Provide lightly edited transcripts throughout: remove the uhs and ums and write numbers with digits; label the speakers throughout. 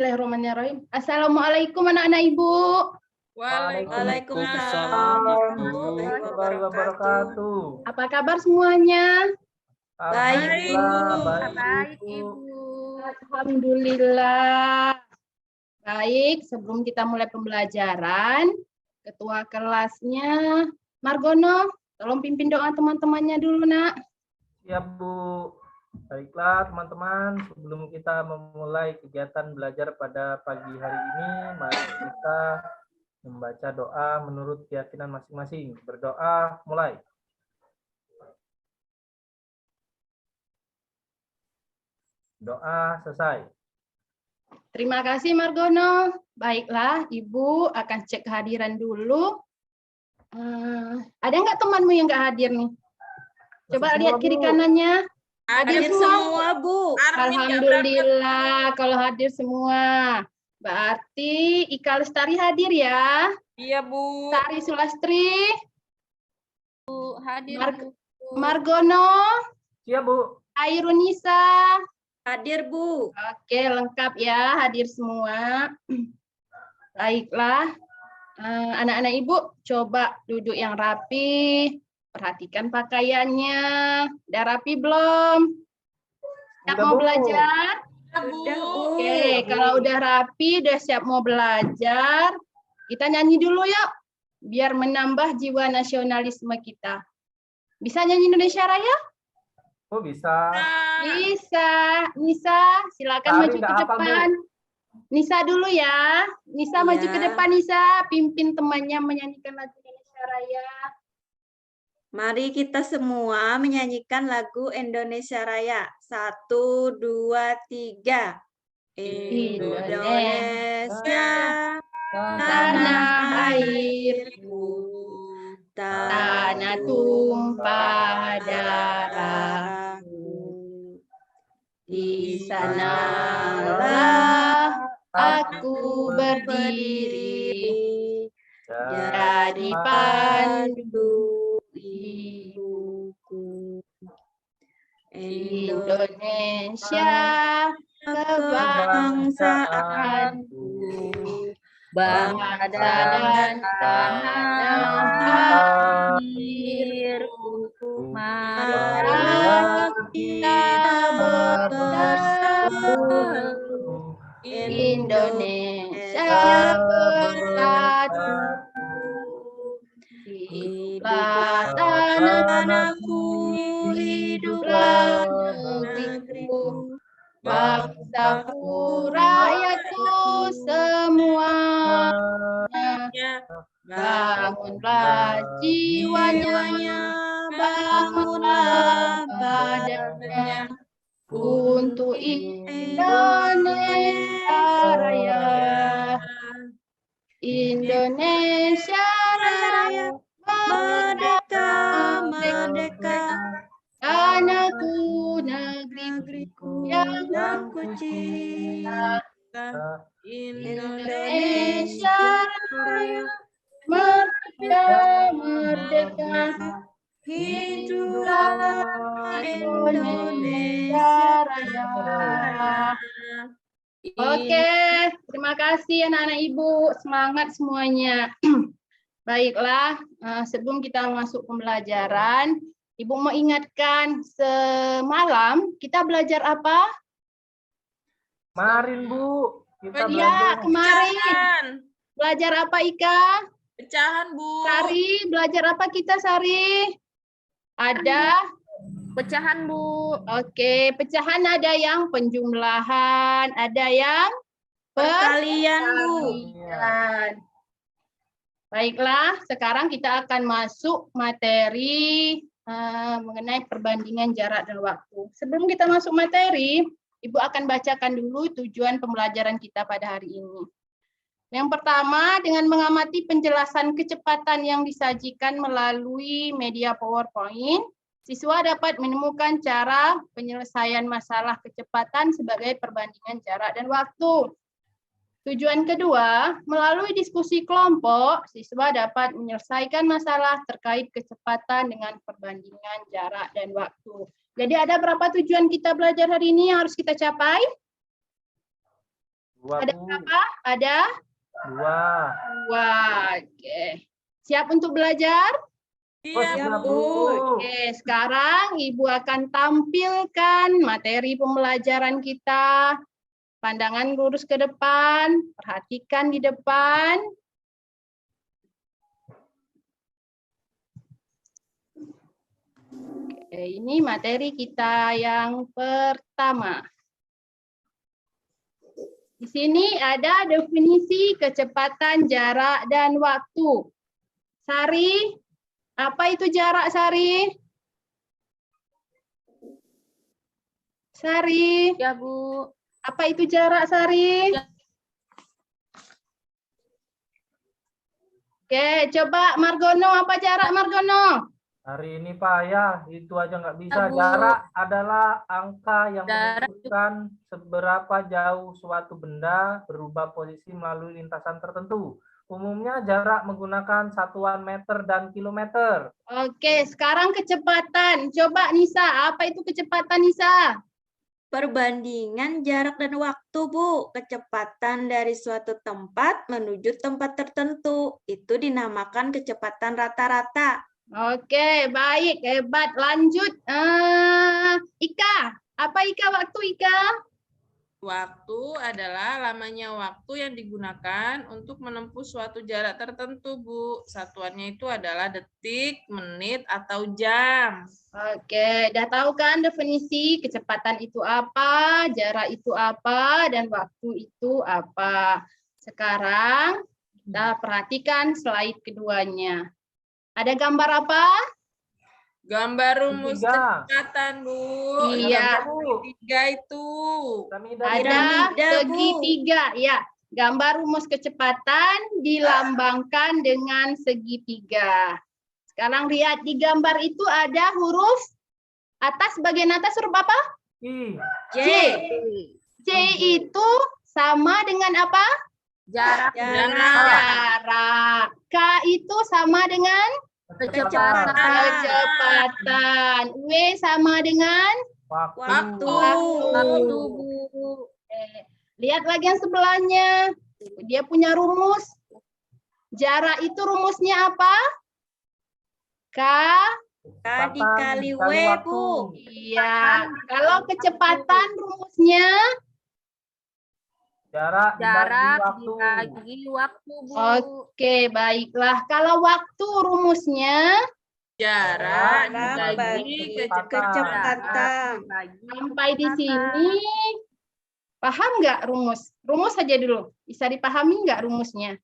Speaker 1: Bismillahirrahmanirrahim. Assalamualaikum anak-anak Ibu.
Speaker 2: Waalaikumsalam warahmatullahi wabarakatuh.
Speaker 1: Apa kabar semuanya?
Speaker 2: Baik,
Speaker 1: Baik, Ibu. Alhamdulillah. Baik, sebelum kita mulai pembelajaran, Ketua kelasnya Margono, tolong pimpin doa teman-temannya dulu, Nak.
Speaker 2: Siap, Bu. Baiklah, teman-teman, sebelum kita memulai kegiatan belajar pada pagi hari ini, mari kita membaca doa menurut keyakinan masing-masing. Berdoa, mulai. Doa selesai.
Speaker 1: Terima kasih Margono. Baiklah, Ibu akan cek kehadiran dulu. Ada nggak temanmu yang nggak hadir nih? Coba lihat kiri kanannya. Hadir semua, Bu. Alhamdulillah kalau hadir semua. Berarti Ika Lestari hadir ya?
Speaker 3: Iya, Bu.
Speaker 1: Sari Sulastri.
Speaker 3: Bu, hadir, Bu.
Speaker 1: Margono.
Speaker 2: Siap, Bu.
Speaker 1: Airunisa.
Speaker 3: Hadir, Bu.
Speaker 1: Oke, lengkap ya, hadir semua. Baiklah, anak-anak Ibu coba duduk yang rapi, perhatikan pakaiannya. Udah rapi belum? Siap
Speaker 2: Udah,
Speaker 1: mau
Speaker 2: Bu.
Speaker 1: belajar?
Speaker 3: Udah, Bu.
Speaker 1: Oke, kalau udah rapi, udah siap mau belajar, kita nyanyi dulu yuk, biar menambah jiwa nasionalisme kita. Bisa nyanyi Indonesia Raya?
Speaker 2: Oh, bisa.
Speaker 1: Bisa. Nisa, silakan
Speaker 2: Sari
Speaker 1: maju ke
Speaker 2: nggak hafal, Bu.
Speaker 1: depan. Nisa dulu ya. Nisa maju ke depan, Nisa. Pimpin temannya menyanyikan lagu Indonesia Raya.
Speaker 3: Mari kita semua menyanyikan lagu Indonesia Raya. 1, 2, 3. Indonesia, tanah airku,
Speaker 1: Tanah tumpah darahku. Di sanalah aku berdiri, jadi pandu ibuku. Indonesia kebangsaanku, bangsa dan tanah airku. Marilah kita bersatu, Indonesia bersatu. Hiduplah tanahku, hiduplah negeriku, bangsaku, rakyatku semuanya. Bangunlah jiwanya, bangunlah badannya, untuk Indonesia Raya. Indonesia Raya, merdeka, merdeka, tanahku, negeriku yang ku cinta. Indonesia Raya, merdeka, merdeka, hiduplah Indonesia Raya. Oke, terima kasih anak-anak Ibu, semangat semuanya. Baiklah, sebelum kita masuk pembelajaran, Ibu mau ingatkan semalam kita belajar apa?
Speaker 2: Kemarin, Bu. Kita
Speaker 1: Ya,
Speaker 2: belajar.
Speaker 1: kemarin. Belajar apa, Ika?
Speaker 3: Pecahan, Bu.
Speaker 1: Sari, belajar apa kita, Sari? Ada
Speaker 3: Pecahan, Bu.
Speaker 1: Oke, pecahan ada yang penjumlahan, ada yang
Speaker 3: Perkalian, Bu.
Speaker 1: perkalian. Baiklah, sekarang kita akan masuk materi mengenai perbandingan jarak dan waktu. Sebelum kita masuk materi, Ibu akan bacakan dulu tujuan pembelajaran kita pada hari ini. Yang pertama, dengan mengamati penjelasan kecepatan yang disajikan melalui media PowerPoint, siswa dapat menemukan cara penyelesaian masalah kecepatan sebagai perbandingan jarak dan waktu. Tujuan kedua, melalui diskusi kelompok, siswa dapat menyelesaikan masalah terkait kecepatan dengan perbandingan jarak dan waktu. Jadi ada berapa tujuan kita belajar hari ini yang harus kita capai?
Speaker 2: 2,
Speaker 1: Ada
Speaker 2: Bu.
Speaker 1: berapa? Ada
Speaker 2: 2.
Speaker 1: 2. Oke. Siap untuk belajar?
Speaker 2: Oh,
Speaker 3: Iya,
Speaker 2: sudah,
Speaker 3: Bu.
Speaker 2: Bu.
Speaker 1: Oke, sekarang Ibu akan tampilkan materi pembelajaran kita. Pandangan lurus ke depan, perhatikan di depan. Oke, ini materi kita yang pertama. Di sini ada definisi kecepatan, jarak, dan waktu. Sari, apa itu jarak, Sari? Sari,
Speaker 3: Ya, Bu.
Speaker 1: apa itu jarak, Sari?
Speaker 3: Ya.
Speaker 1: Oke, coba Margono, apa jarak Margono?
Speaker 2: Hari ini Pak ya, itu aja nggak bisa.
Speaker 3: Ya, Bu.
Speaker 2: Jarak adalah angka yang
Speaker 3: Jarak.
Speaker 2: menunjukkan seberapa jauh suatu benda berubah posisi melalui lintasan tertentu. Umumnya jarak menggunakan satuan meter dan kilometer.
Speaker 1: Oke, sekarang kecepatan. Coba Nisa, apa itu kecepatan Nisa?
Speaker 4: Perbandingan jarak dan waktu, Bu. Kecepatan dari suatu tempat menuju tempat tertentu. Itu dinamakan kecepatan rata-rata.
Speaker 1: Oke, baik, hebat. Lanjut. Ika, apa Ika waktu Ika?
Speaker 3: Waktu adalah lamanya waktu yang digunakan untuk menempuh suatu jarak tertentu, Bu. Satuannya itu adalah detik, menit, atau jam.
Speaker 1: Oke, udah tahu kan definisi kecepatan itu apa, jarak itu apa, dan waktu itu apa. Sekarang kita perhatikan slide keduanya. Ada gambar apa?
Speaker 3: Gambar rumus
Speaker 2: Segitiga.
Speaker 3: kecepatan, Bu.
Speaker 1: Iya.
Speaker 3: Tiga itu.
Speaker 2: Piramida.
Speaker 1: Ada
Speaker 4: Piramida, Bu.
Speaker 1: segitiga, ya. Gambar rumus kecepatan dilambangkan dengan segitiga. Sekarang lihat di gambar itu ada huruf atas, bagian atas huruf apa?
Speaker 2: I.
Speaker 4: J.
Speaker 1: J itu sama dengan apa?
Speaker 3: Jarak.
Speaker 1: Jarak. K itu sama dengan
Speaker 2: Kecepatan.
Speaker 1: kecepatan. W sama dengan
Speaker 2: Waktu.
Speaker 3: Waktu, Bu.
Speaker 1: lihat lagi yang sebelahnya. Dia punya rumus. Jarak itu rumusnya apa? K.
Speaker 4: K dikali W, Bu.
Speaker 1: Iya. Kalau kecepatan rumusnya
Speaker 2: Jarak
Speaker 3: dibagi waktu, Bu.
Speaker 1: oke, baiklah. Kalau waktu rumusnya
Speaker 3: Jarak
Speaker 4: Jarak
Speaker 3: dibagi
Speaker 4: bagi
Speaker 3: kecepatan.
Speaker 1: sampai di sini paham nggak rumus? Rumus saja dulu. Bisa dipahami nggak rumusnya?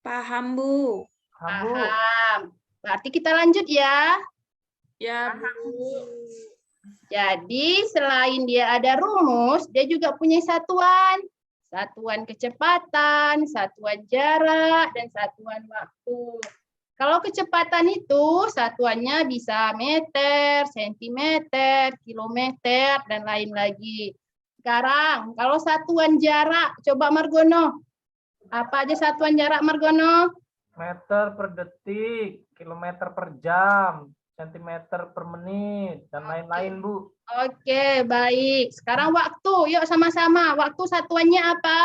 Speaker 4: Paham, Bu.
Speaker 2: Bu.
Speaker 1: Paham. Berarti kita lanjut ya.
Speaker 3: Ya, Bu.
Speaker 1: Jadi selain dia ada rumus, dia juga punya satuan. Satuan kecepatan, satuan jarak, dan satuan waktu. Kalau kecepatan itu satuannya bisa meter, sentimeter, kilometer, dan lain lagi. Sekarang, kalau satuan jarak, coba Margono. Apa aja satuan jarak Margono?
Speaker 2: Meter per detik, kilometer per jam, sentimeter per menit, dan lain-lain, Bu.
Speaker 1: Oke, baik. Sekarang waktu, yuk sama-sama. Waktu satuannya apa?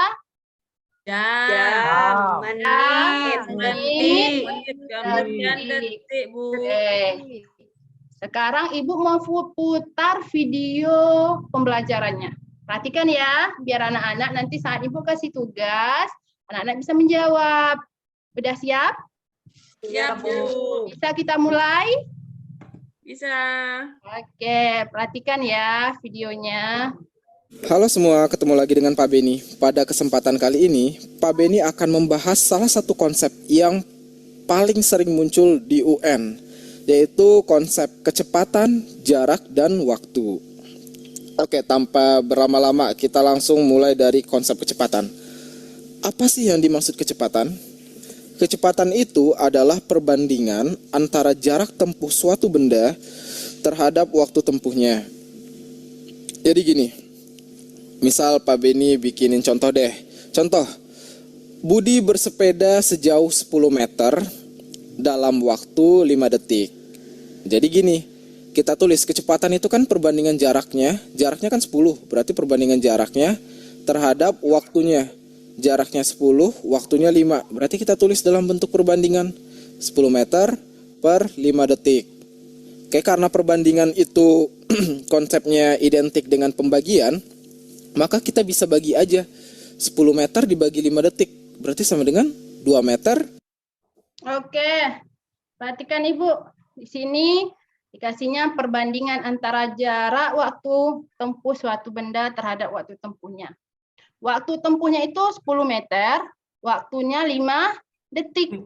Speaker 3: Jam.
Speaker 4: Jam,
Speaker 1: menit,
Speaker 3: Menit, kemudian
Speaker 1: detik.
Speaker 3: detik, Bu.
Speaker 1: Oke. Sekarang Ibu mau putar video pembelajarannya. Perhatikan ya, biar anak-anak nanti saat Ibu kasih tugas, anak-anak bisa menjawab. Udah siap?
Speaker 3: Siap, Bu.
Speaker 1: Bisa kita mulai?
Speaker 3: Bisa.
Speaker 1: Oke, perhatikan ya videonya.
Speaker 5: Halo semua, ketemu lagi dengan Pak Beni. Pada kesempatan kali ini, Pak Beni akan membahas salah satu konsep yang paling sering muncul di UN, yaitu konsep kecepatan, jarak, dan waktu. Oke, tanpa berlama-lama, kita langsung mulai dari konsep kecepatan. Apa sih yang dimaksud kecepatan? Kecepatan itu adalah perbandingan antara jarak tempuh suatu benda terhadap waktu tempuhnya. Jadi gini, misal Pak Beni bikinin contoh deh. Contoh, Budi bersepeda sejauh 10 meter dalam waktu 5 detik. Jadi gini, kita tulis kecepatan itu kan perbandingan jaraknya kan 10, berarti perbandingan jaraknya terhadap waktunya. Jaraknya 10, waktunya 5. Berarti kita tulis dalam bentuk perbandingan 10 meter per 5 detik. Oke, karena perbandingan itu konsepnya identik dengan pembagian, maka kita bisa bagi aja 10 meter dibagi 5 detik. Berarti sama dengan 2 meter.
Speaker 1: Oke, perhatikan Ibu. Di sini dikasihnya perbandingan antara jarak waktu tempuh suatu benda terhadap waktu tempuhnya. Waktu tempuhnya itu 10 meter, waktunya 5 detik.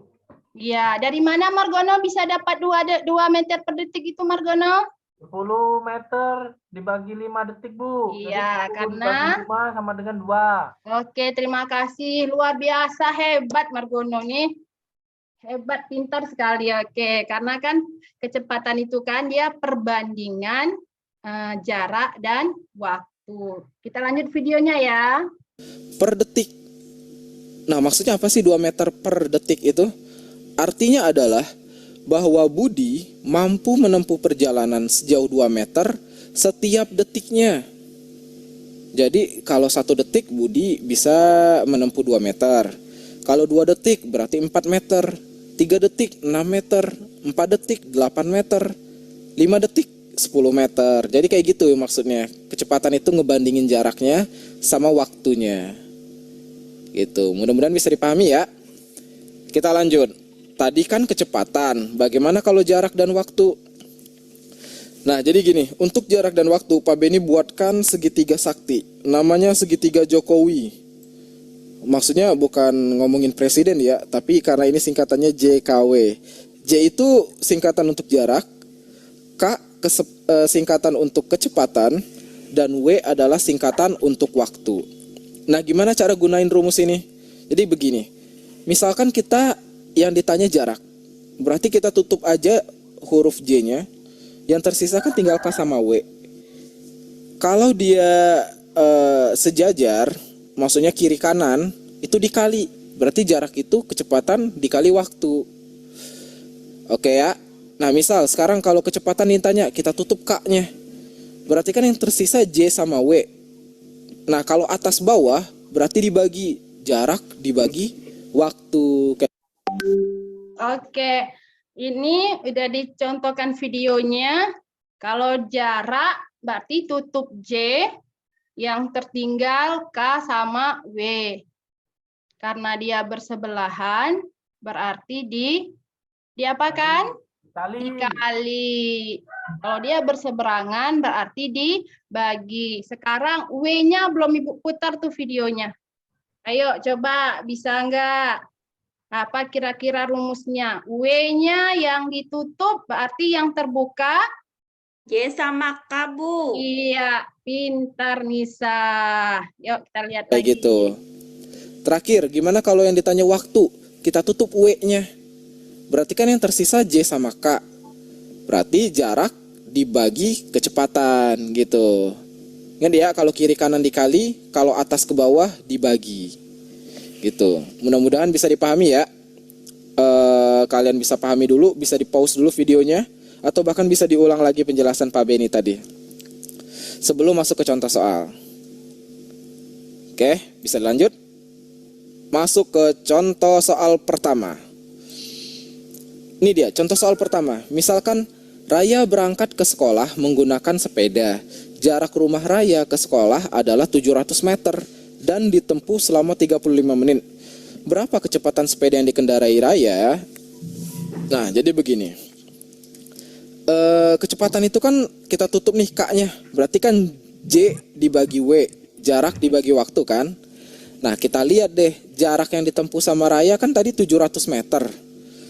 Speaker 1: Ya, dari mana Margono bisa dapat 2 meter per detik itu Margono?
Speaker 2: 10 meter dibagi 5 detik, Bu.
Speaker 1: Iya,
Speaker 2: Jadi 10
Speaker 1: karena
Speaker 2: dibagi 5 sama dengan 2.
Speaker 1: Oke, terima kasih. Luar biasa hebat Margono nih. Hebat, pintar sekali. Oke, karena kan kecepatan itu kan dia perbandingan jarak dan waktu. Kita lanjut videonya ya.
Speaker 5: Per detik. Nah, maksudnya apa sih 2 meter per detik itu? Artinya adalah bahwa Budi mampu menempuh perjalanan sejauh 2 meter setiap detiknya. Jadi kalau 1 detik Budi bisa menempuh 2 meter. Kalau 2 detik berarti 4 meter. 3 detik 6 meter. 4 detik 8 meter. 5 detik 10 meter. Jadi kayak gitu maksudnya. Kecepatan itu ngebandingin jaraknya sama waktunya. Gitu. Mudah-mudahan bisa dipahami ya. Kita lanjut. Tadi kan kecepatan. Bagaimana kalau jarak dan waktu? Nah, jadi gini, untuk jarak dan waktu Pak Beni buatkan segitiga sakti. Namanya segitiga Jokowi. Maksudnya bukan ngomongin presiden ya, tapi karena ini singkatannya JKW. J itu singkatan untuk jarak, K singkatan untuk kecepatan, dan W adalah singkatan untuk waktu. Nah, gimana cara gunain rumus ini? Jadi begini, misalkan kita yang ditanya jarak, berarti kita tutup aja huruf J-nya, yang tersisa kan tinggal K sama W. Kalau dia sejajar, maksudnya kiri kanan, itu dikali, berarti jarak itu kecepatan dikali waktu. Oke ya. Nah, misal sekarang kalau kecepatan ditanya, kita tutup K-nya. Berarti kan yang tersisa J sama W. Nah, kalau atas bawah berarti dibagi jarak dibagi waktu.
Speaker 1: Oke, ini udah dicontohkan videonya. Kalau jarak berarti tutup J, yang tertinggal K sama W. Karena dia bersebelahan, berarti diapakan? Dikali. Kalau dia berseberangan berarti dibagi. Sekarang W-nya belum Ibu putar tuh videonya. Ayo coba, bisa enggak? Apa kira-kira rumusnya? W-nya yang ditutup berarti yang terbuka?
Speaker 4: J sama K, Bu.
Speaker 1: Iya, pintar Nisa. Yuk kita lihat
Speaker 5: Kayak
Speaker 1: lagi.
Speaker 5: gitu. Terakhir, gimana kalau yang ditanya waktu? Kita tutup W-nya. Berarti kan yang tersisa J sama K. Berarti jarak dibagi kecepatan gitu. Ingat ya, kalau kiri kanan dikali, kalau atas ke bawah dibagi. Gitu. Mudah-mudahan bisa dipahami ya. Kalian bisa pahami dulu, bisa di-pause dulu videonya, atau bahkan bisa diulang lagi penjelasan Pak Beni tadi. Sebelum masuk ke contoh soal. Oke, bisa lanjut. Masuk ke contoh soal pertama. Ini dia, contoh soal pertama. Misalkan Raya berangkat ke sekolah menggunakan sepeda. Jarak rumah Raya ke sekolah adalah 700 meter dan ditempuh selama 35 menit. Berapa kecepatan sepeda yang dikendarai Raya? Nah, jadi begini. Kecepatan itu kan kita tutup nih K-nya. Berarti kan J dibagi W, jarak dibagi waktu kan? Nah, kita lihat deh, jarak yang ditempuh sama Raya kan tadi 700 meter.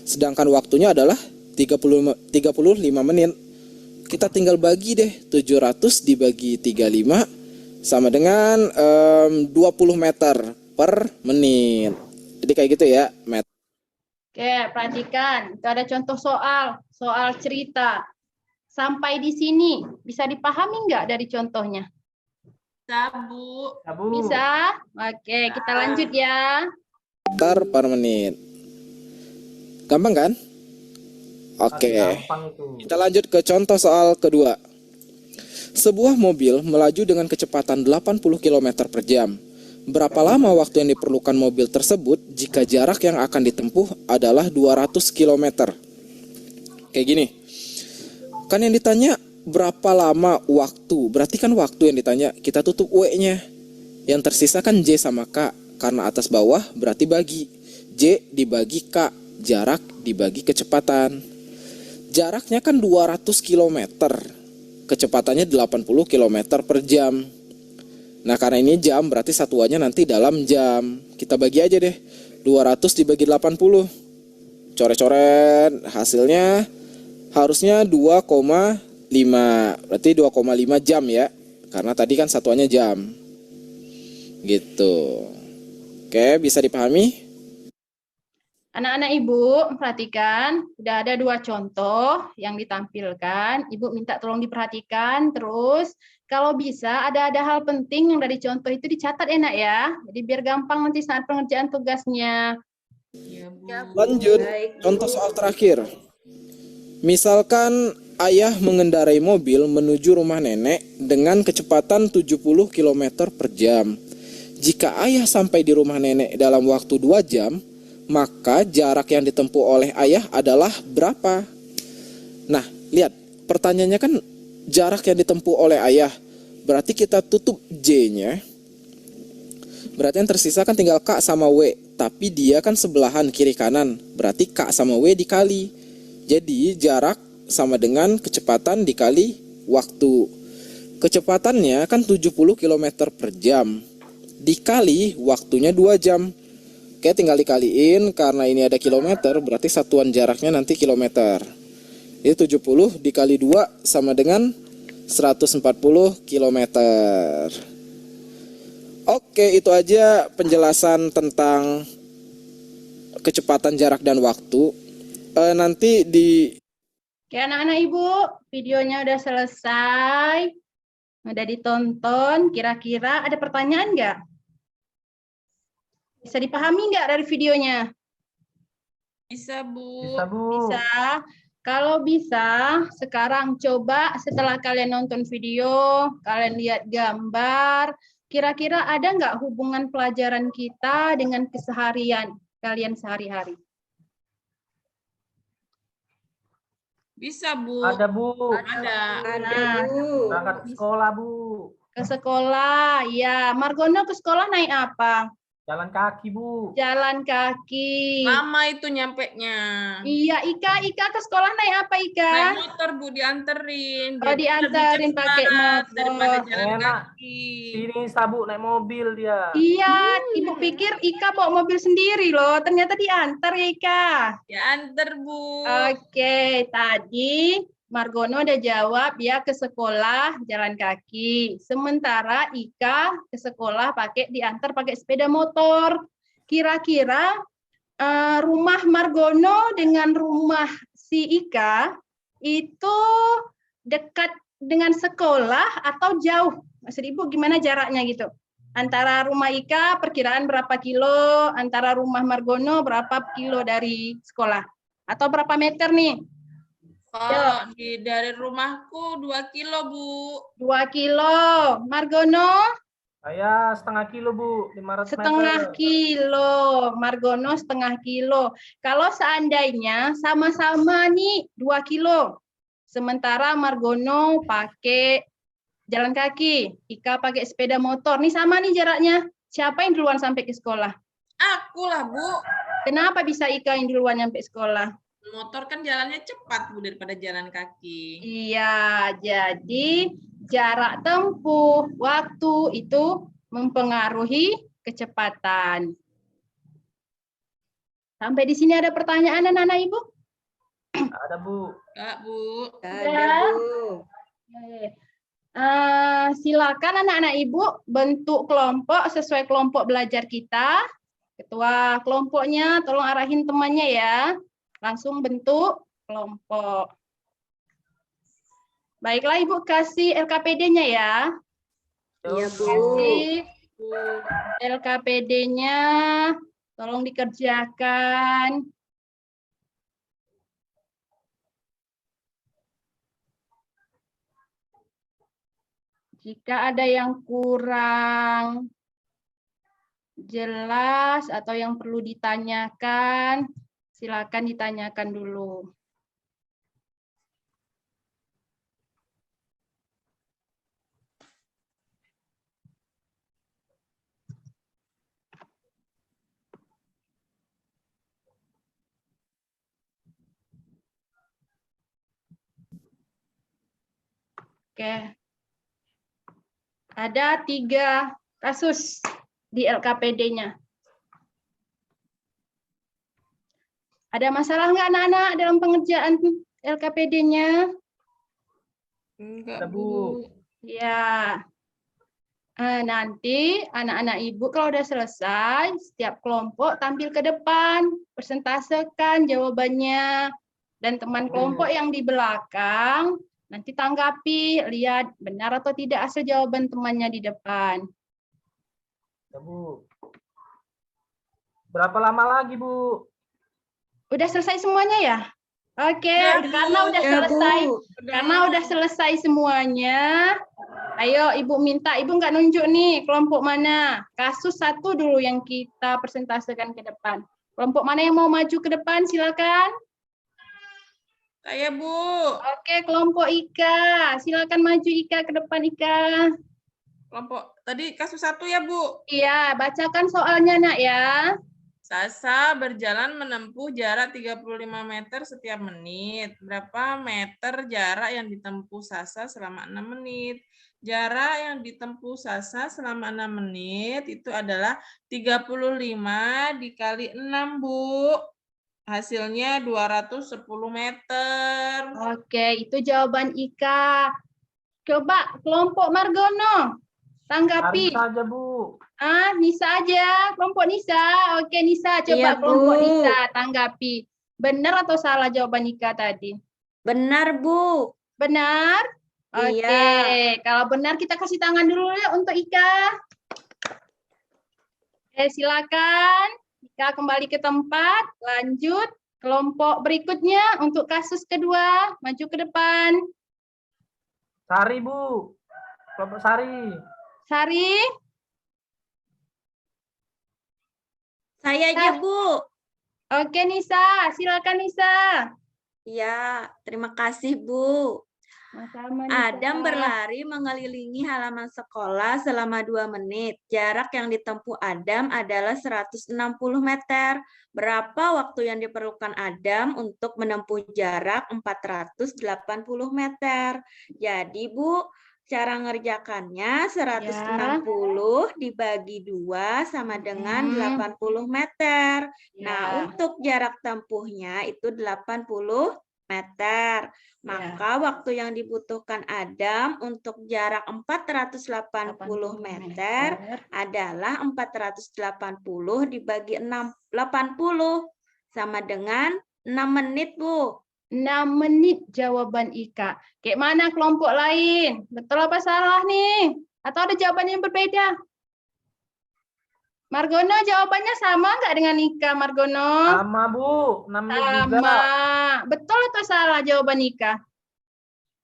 Speaker 5: Sedangkan waktunya adalah 35 menit. Kita tinggal bagi deh, 700 dibagi 35 sama dengan 20 meter per menit. Jadi kayak gitu ya, meter.
Speaker 1: Oke, perhatikan. Itu ada contoh soal cerita. Sampai di sini, bisa dipahami nggak dari contohnya?
Speaker 3: Bisa, Bu.
Speaker 1: Bisa? Oke, kita lanjut ya.
Speaker 5: Meter per menit. Gampang kan? Oke. Kita lanjut ke contoh soal kedua. Sebuah mobil melaju dengan kecepatan 80 km per jam. Berapa lama waktu yang diperlukan mobil tersebut jika jarak yang akan ditempuh adalah 200 km? Kayak gini. Kan yang ditanya berapa lama waktu, berarti kan waktu yang ditanya, kita tutup W-nya. Yang tersisa kan J sama K, karena atas bawah berarti bagi. J dibagi K, jarak dibagi kecepatan. Jaraknya kan 200 km, kecepatannya 80 km per jam. Nah karena ini jam berarti satuannya nanti dalam jam. Kita bagi aja deh, 200 dibagi 80. Coret-coret, hasilnya harusnya 2,5. Berarti 2,5 jam ya. Karena tadi kan satuannya jam. Gitu. Oke, bisa dipahami?
Speaker 1: Anak-anak Ibu, perhatikan, sudah ada 2 contoh yang ditampilkan. Ibu minta tolong diperhatikan, terus kalau bisa ada hal penting yang dari contoh itu dicatat enak ya. Jadi biar gampang nanti saat pengerjaan tugasnya.
Speaker 3: Ya, Bu.
Speaker 5: Lanjut, contoh soal terakhir. Misalkan ayah mengendarai mobil menuju rumah nenek dengan kecepatan 70 km per jam. Jika ayah sampai di rumah nenek dalam waktu 2 jam, maka jarak yang ditempuh oleh ayah adalah berapa? Nah, lihat, pertanyaannya kan jarak yang ditempuh oleh ayah. Berarti kita tutup J-nya. Berarti yang tersisa kan tinggal K sama W. Tapi dia kan sebelahan kiri kanan. Berarti K sama W dikali. Jadi jarak sama dengan kecepatan dikali waktu. Kecepatannya kan 70 km per jam. Dikali waktunya 2 jam. Oke, tinggal dikaliin, karena ini ada kilometer, berarti satuan jaraknya nanti kilometer. Jadi 70 dikali 2 sama dengan 140 kilometer. Oke, itu aja penjelasan tentang kecepatan jarak dan waktu. Nanti di...
Speaker 1: Oke, anak-anak Ibu, videonya udah selesai. Udah ditonton, kira-kira ada pertanyaan nggak? Bisa dipahami nggak dari videonya?
Speaker 3: Bisa, Bu.
Speaker 2: Bisa, Bu.
Speaker 1: Bisa. Kalau bisa, sekarang coba setelah kalian nonton video, kalian lihat gambar, kira-kira ada nggak hubungan pelajaran kita dengan keseharian kalian sehari-hari?
Speaker 3: Bisa, Bu.
Speaker 2: Ada, Bu.
Speaker 3: Ada.
Speaker 1: Nah,
Speaker 2: Berangkat ke sekolah, Bu.
Speaker 1: ke sekolah, ya. Margono ke sekolah naik apa?
Speaker 2: Jalan kaki, Bu.
Speaker 1: Jalan kaki.
Speaker 3: Lama itu nyampenya.
Speaker 1: Iya, Ika ke sekolah naik apa, Ika?
Speaker 3: Naik motor, Bu, dianterin.
Speaker 1: Oh,
Speaker 3: Jadi
Speaker 1: dianterin
Speaker 3: lebih
Speaker 1: pakai
Speaker 3: cepat
Speaker 1: motor.
Speaker 3: daripada jalan
Speaker 2: Enak.
Speaker 3: kaki.
Speaker 2: Sini Sabu naik mobil dia.
Speaker 1: Iya, Ibu pikir Ika bawa mobil sendiri loh. Ternyata diantar ya, Ika.
Speaker 3: Diantar, Bu.
Speaker 1: Oke, tadi Margono udah jawab ya ke sekolah jalan kaki. Sementara Ika ke sekolah diantar pakai sepeda motor. Kira-kira rumah Margono dengan rumah si Ika itu dekat dengan sekolah atau jauh? Maksud Ibu gimana jaraknya gitu? Antara rumah Ika perkiraan berapa kilo, antara rumah Margono berapa kilo dari sekolah? Atau berapa meter nih?
Speaker 3: Kalau dari rumahku 2 kilo, Bu.
Speaker 1: 2 kilo. Margono?
Speaker 2: Saya setengah kilo, Bu. 500
Speaker 1: Setengah
Speaker 2: meter.
Speaker 1: kilo. Margono setengah kilo. Kalau seandainya sama-sama nih 2 kilo. Sementara Margono pakai jalan kaki, Ika pakai sepeda motor. Nih sama nih jaraknya. Siapa yang duluan sampai ke sekolah?
Speaker 3: Aku lah, Bu.
Speaker 1: Kenapa bisa Ika yang duluan sampai sekolah?
Speaker 3: Motor kan jalannya cepat, Bu, daripada jalan kaki.
Speaker 1: Iya, jadi jarak tempuh, waktu itu mempengaruhi kecepatan. Sampai di sini ada pertanyaan anak-anak Ibu?
Speaker 2: Ada, Bu.
Speaker 3: Enggak, Bu.
Speaker 1: Ada, Bu. Silakan anak-anak Ibu bentuk kelompok sesuai kelompok belajar kita. Ketua kelompoknya tolong arahin temannya ya. Langsung bentuk kelompok. Baiklah Ibu, kasih LKPD-nya ya.
Speaker 2: Iya, Bu.
Speaker 1: Kasih LKPD-nya, tolong dikerjakan. Jika ada yang kurang, jelas atau yang perlu ditanyakan, silakan ditanyakan dulu. Oke. Ada 3 kasus di LKPD-nya. Ada masalah nggak anak-anak dalam pengerjaan LKPD-nya?
Speaker 3: Enggak,
Speaker 2: Ada, Bu.
Speaker 3: Bu.
Speaker 1: Ya. Nanti anak-anak Ibu kalau udah selesai, setiap kelompok tampil ke depan, persentasekan jawabannya. Dan teman kelompok yang di belakang nanti tanggapi, lihat benar atau tidak asal jawaban temannya di depan.
Speaker 2: Ya, Bu. Berapa lama lagi, Bu?
Speaker 1: Udah selesai semuanya ya? Oke,
Speaker 3: Udah, Bu.
Speaker 1: karena udah
Speaker 4: Ya,
Speaker 1: selesai,
Speaker 4: Bu.
Speaker 1: karena udah selesai semuanya. Ayo, Ibu minta, Ibu nggak nunjuk nih kelompok mana. Kasus 1 dulu yang kita presentasikan ke depan. Kelompok mana yang mau maju ke depan, silakan.
Speaker 3: Saya, Bu.
Speaker 1: Oke, kelompok Ika. Silakan maju Ika ke depan Ika.
Speaker 3: Kelompok tadi kasus 1 ya, Bu.
Speaker 1: Iya, bacakan soalnya nak ya.
Speaker 3: Sasa berjalan menempuh jarak 35 meter setiap menit. Berapa meter jarak yang ditempuh Sasa selama 6 menit? Jarak yang ditempuh Sasa selama 6 menit itu adalah 35 dikali 6, Bu. Hasilnya 210 meter.
Speaker 1: Oke, itu jawaban Ika. Coba kelompok Margono. Tanggapi.
Speaker 2: Hari saja, Bu.
Speaker 1: Nisa aja. Kelompok Nisa. Oke, Nisa. Coba
Speaker 4: Iya,
Speaker 1: kelompok
Speaker 4: Bu.
Speaker 1: Nisa tanggapi. Benar atau salah jawaban Ika tadi?
Speaker 4: Benar, Bu.
Speaker 1: Benar? Oke.
Speaker 4: Iya.
Speaker 1: Kalau benar kita kasih tangan dulu ya untuk Ika. Oke, silakan. Ika kembali ke tempat. Lanjut. Kelompok berikutnya untuk kasus kedua. Maju ke depan.
Speaker 2: Sari, Bu. Kelompok Sari.
Speaker 1: Sari.
Speaker 4: Saya aja, Bu.
Speaker 1: Oke, Nisa. Silakan, Nisa.
Speaker 4: Iya, terima kasih, Bu.
Speaker 1: Sama-sama, Nisa.
Speaker 4: Adam berlari mengelilingi halaman sekolah selama 2 menit. Jarak yang ditempuh Adam adalah 160 meter. Berapa waktu yang diperlukan Adam untuk menempuh jarak 480 meter? Jadi, Bu, cara ngerjakannya 160 dibagi 2 sama dengan 80 meter. Nah, untuk jarak tempuhnya itu 80 meter. Maka waktu yang dibutuhkan Adam untuk jarak 480 meter adalah 480 dibagi 80 sama dengan 6 menit, Bu.
Speaker 1: 6 menit jawaban Ika. Kayak mana kelompok lain? Betul apa salah nih? Atau ada jawaban yang berbeda? Margono jawabannya sama nggak dengan Ika, Margono?
Speaker 2: Sama, Bu. 6 menit juga.
Speaker 1: Sama. Betul atau salah jawaban Ika?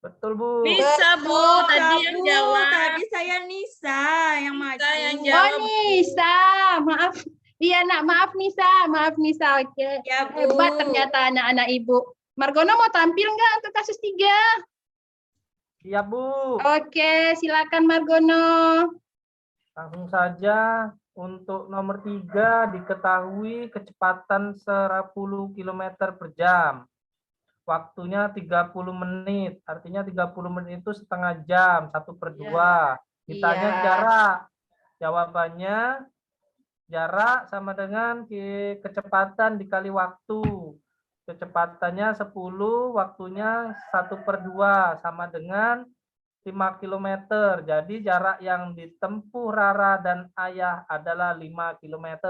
Speaker 2: Betul, Bu.
Speaker 3: Nisa, Bu. Tadi yang
Speaker 4: Bu,
Speaker 3: jawab.
Speaker 4: tadi saya Nisa yang
Speaker 3: Nisa
Speaker 4: maju.
Speaker 3: yang
Speaker 1: Oh,
Speaker 3: jawab.
Speaker 1: Nisa. Maaf. Iya, nak. Maaf, Nisa. Maaf, Nisa. Oke.
Speaker 4: Ya, Bu.
Speaker 1: Hebat ternyata anak-anak Ibu. Margono mau tampil nggak untuk kasus 3?
Speaker 2: Iya, Bu.
Speaker 1: Oke, silakan Margono.
Speaker 2: Langsung saja. Untuk nomor 3 diketahui kecepatan 10 km per jam. Waktunya 30 menit. Artinya 30 menit itu setengah jam, 1/2. Ditanya
Speaker 1: Iya.
Speaker 2: jarak. Jawabannya jarak sama dengan kecepatan dikali waktu. Kecepatannya 10, waktunya 1/2 sama dengan 5 km. Jadi jarak yang ditempuh Rara dan Ayah adalah 5 km.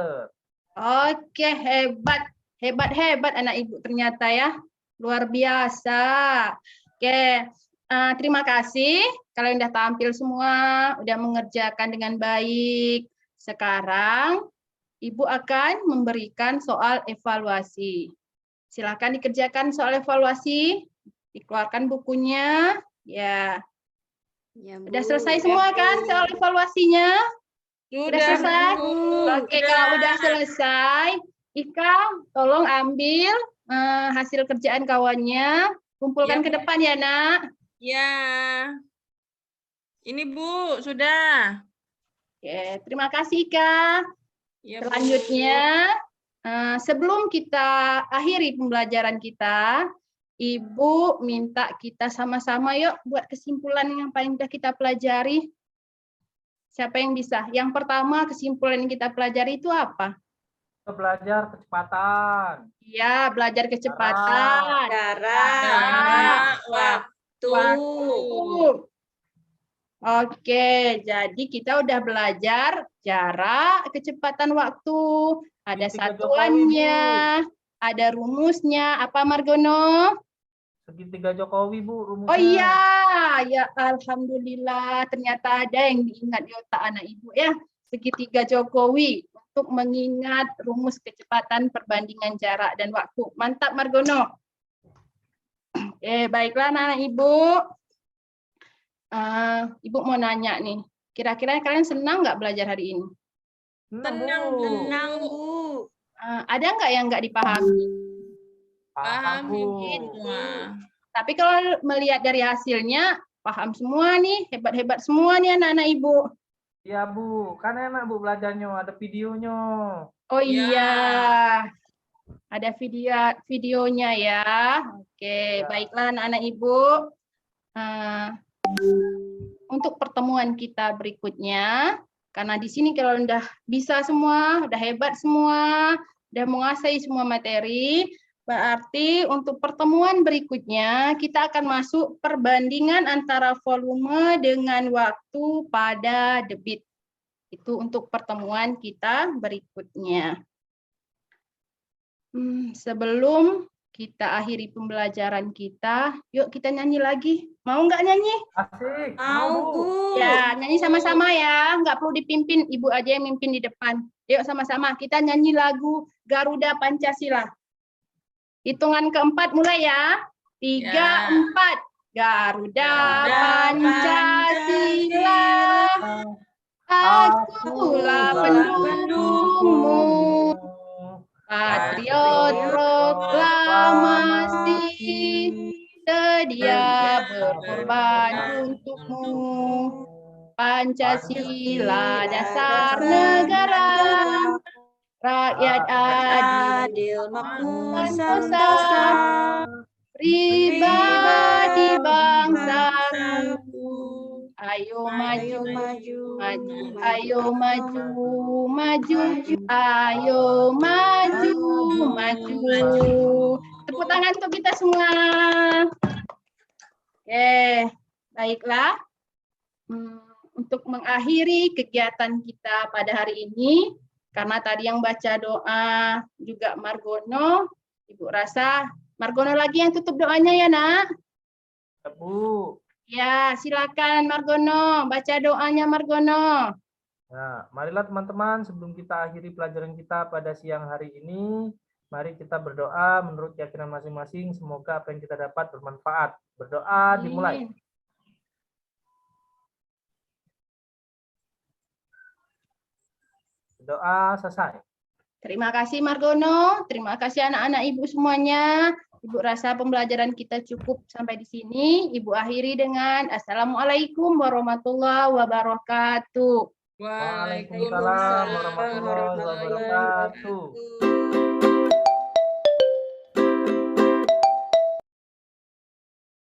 Speaker 1: Oke, hebat. Hebat anak Ibu ternyata ya. Luar biasa. Oke, terima kasih. Kalian udah tampil semua, udah mengerjakan dengan baik. Sekarang Ibu akan memberikan soal evaluasi. Silakan dikerjakan soal evaluasi. Dikeluarkan bukunya. Ya.
Speaker 4: Ya, Bu.
Speaker 1: Udah selesai semua kan soal evaluasinya? Sudah selesai?
Speaker 3: Bu.
Speaker 1: Oke, kalau udah selesai, Ika tolong ambil hasil kerjaan kawannya, kumpulkan
Speaker 3: Ya,
Speaker 1: ke depan ya, Nak.
Speaker 3: Ya. Ini Bu, sudah.
Speaker 1: Oke, terima kasih, Ika.
Speaker 3: Ya, Bu.
Speaker 1: Selanjutnya, sebelum kita akhiri pembelajaran kita, Ibu minta kita sama-sama yuk buat kesimpulan yang paling sudah kita pelajari. Siapa yang bisa? Yang pertama, kesimpulan yang kita pelajari itu apa?
Speaker 2: Kita belajar kecepatan.
Speaker 1: Iya, belajar kecepatan.
Speaker 4: Jarak, waktu.
Speaker 1: Oke, jadi kita udah belajar jarak, kecepatan waktu, ada
Speaker 2: Segitiga
Speaker 1: satuannya, ada rumusnya. Apa, Margono?
Speaker 2: Segitiga Jokowi, Bu, rumusnya.
Speaker 1: Oh iya, ya alhamdulillah ternyata ada yang diingat di otak anak ibu ya. Segitiga Jokowi untuk mengingat rumus kecepatan perbandingan jarak dan waktu. Mantap, Margono. Baiklah anak ibu. Ibu mau nanya nih, kira-kira kalian senang nggak belajar hari ini?
Speaker 3: Tenang, Bu.
Speaker 4: Tenang, Bu.
Speaker 1: Ada nggak yang nggak dipahami?
Speaker 3: Paham,
Speaker 2: Bu.
Speaker 3: semua.
Speaker 1: Tapi kalau melihat dari hasilnya, paham semua nih, hebat-hebat semua nih anak-anak ibu.
Speaker 2: Iya, Bu. Kan enak, Bu, belajarnya. Ada videonya.
Speaker 1: Oh
Speaker 3: Ya.
Speaker 1: iya, ada videonya ya. Oke,
Speaker 2: Ya.
Speaker 1: baiklah anak-anak ibu. Untuk pertemuan kita berikutnya, karena di sini kalau udah bisa semua, udah hebat semua, udah menguasai semua materi, berarti untuk pertemuan berikutnya kita akan masuk perbandingan antara volume dengan waktu pada debit. Itu untuk pertemuan kita berikutnya. Sebelum kita akhiri pembelajaran kita, yuk kita nyanyi lagi. Mau nggak nyanyi?
Speaker 2: Asik.
Speaker 4: Mau, Bu.
Speaker 1: Ya, nyanyi sama-sama ya. Nggak perlu dipimpin, Ibu aja yang mimpin di depan. Yuk sama-sama, kita nyanyi lagu Garuda Pancasila. Hitungan keempat mulai ya. 3, 4. Garuda Pancasila, akulah pendukungmu. Patriot proklamasi, sedia berkorban untukmu. Pancasila dasar negara, rakyat adil,
Speaker 4: makmur,
Speaker 1: sentosa, pribadi bangsaku. Ayo maju, ayo maju, maju, ayo maju, maju. Tepuk tangan untuk kita semua. Oke, baiklah. Untuk mengakhiri kegiatan kita pada hari ini, karena tadi yang baca doa juga Margono, Ibu rasa Margono lagi yang tutup doanya ya, Nak?
Speaker 2: Bu.
Speaker 1: Ya, silakan Margono, baca doanya Margono.
Speaker 2: Nah, marilah teman-teman sebelum kita akhiri pelajaran kita pada siang hari ini, mari kita berdoa menurut keyakinan masing-masing. Semoga apa yang kita dapat bermanfaat. Berdoa dimulai. Doa selesai.
Speaker 1: Terima kasih Margono, terima kasih anak-anak Ibu semuanya. Ibu rasa pembelajaran kita cukup sampai di sini. Ibu akhiri dengan Assalamualaikum warahmatullahi wabarakatuh.
Speaker 2: Waalaikumsalam warahmatullahi wabarakatuh.